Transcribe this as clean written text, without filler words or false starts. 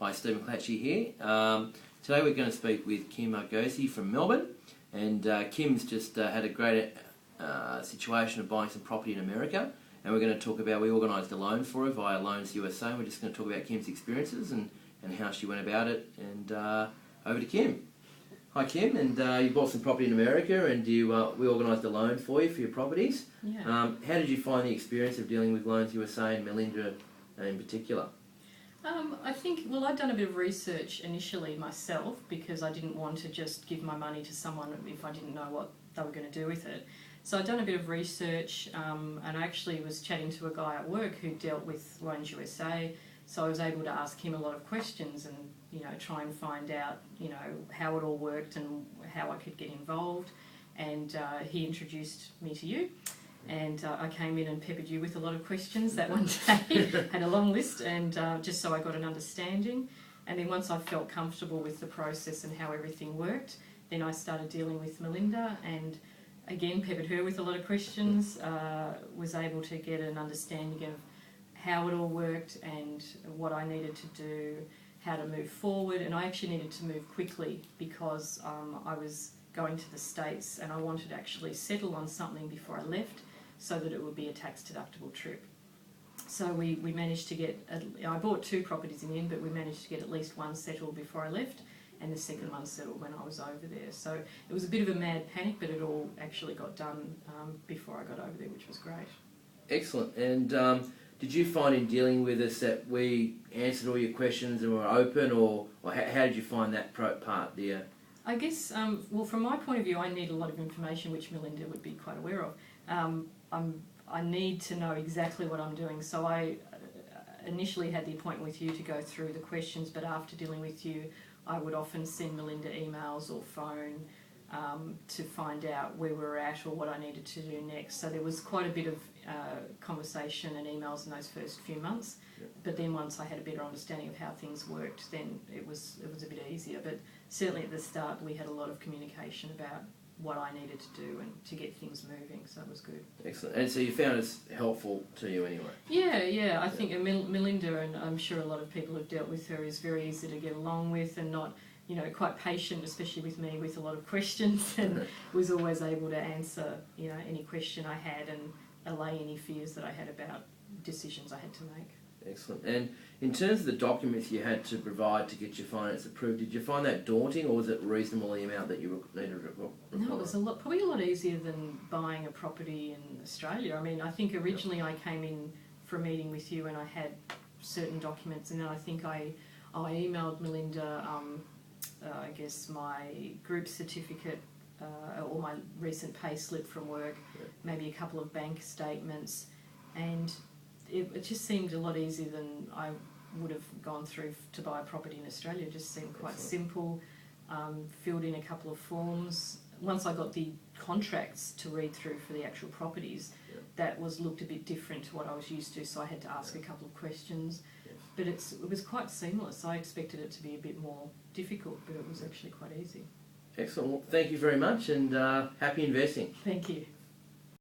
Hi, Stephen Clatchy here. Today we're going to speak with Kim Argosy from Melbourne, and Kim's just had a great situation of buying some property in America, and we're going to talk about, we organised a loan for her via Loans USA, and we're just going to talk about Kim's experiences and how she went about it, and over to Kim. Hi Kim, and you bought some property in America, and we organised a loan for you for your properties. Yeah. How did you find the experience of dealing with Loans USA and Melinda in particular? I think, well, I'd done a bit of research initially myself because I didn't want to just give my money to someone if I didn't know what they were going to do with it. So I'd done a bit of research and I actually was chatting to a guy at work who dealt with Loans USA, so I was able to ask him a lot of questions and, try and find out, how it all worked and how I could get involved. And he introduced me to you. And I came in and peppered you with a lot of questions that one day, had a long list, and just so I got an understanding. And then once I felt comfortable with the process and how everything worked, then I started dealing with Melinda and again peppered her with a lot of questions, was able to get an understanding of how it all worked and what I needed to do, how to move forward. And I actually needed to move quickly because I was going to the States and I wanted to actually settle on something before I left, so that it would be a tax-deductible trip. So we managed to get, I bought 2 properties in the end, but we managed to get at least one settled before I left, and the second one settled when I was over there. So it was a bit of a mad panic, but it all actually got done before I got over there, which was great. Excellent. And did you find in dealing with us that we answered all your questions and were open, or how did you find that part there? I guess, well, from my point of view, I need a lot of information, which Melinda would be quite aware of. I need to know exactly what I'm doing, so I initially had the appointment with you to go through the questions, but after dealing with you I would often send Melinda emails or phone to find out where we were at or what I needed to do next. So there was quite a bit of conversation and emails in those first few months. Yep. But then once I had a better understanding of how things worked, then it was a bit easier. But certainly at the start we had a lot of communication about what I needed to do and to get things moving, so it was good. Excellent. And so you found it's helpful to you anyway? Yeah. I think Melinda, and I'm sure a lot of people have dealt with her, is very easy to get along with and not, quite patient, especially with me, with a lot of questions, and was always able to answer, any question I had and allay any fears that I had about decisions I had to make. Excellent. And in terms of the documents you had to provide to get your finance approved, did you find that daunting, or was it reasonable the amount that you needed to require? No, it was probably a lot easier than buying a property in Australia. I mean, I think originally I came in for a meeting with you and I had certain documents, and then I think I emailed Melinda, I guess my group certificate or my recent pay slip from work, maybe a couple of bank statements, and it just seemed a lot easier than I would have gone through to buy a property in Australia. It just seemed quite simple. Filled in a couple of forms. Once I got the contracts to read through for the actual properties, that looked a bit different to what I was used to, so I had to ask a couple of questions. But it was quite seamless. I expected it to be a bit more difficult, but it was actually quite easy. Excellent. Well, thank you very much, and happy investing. Thank you.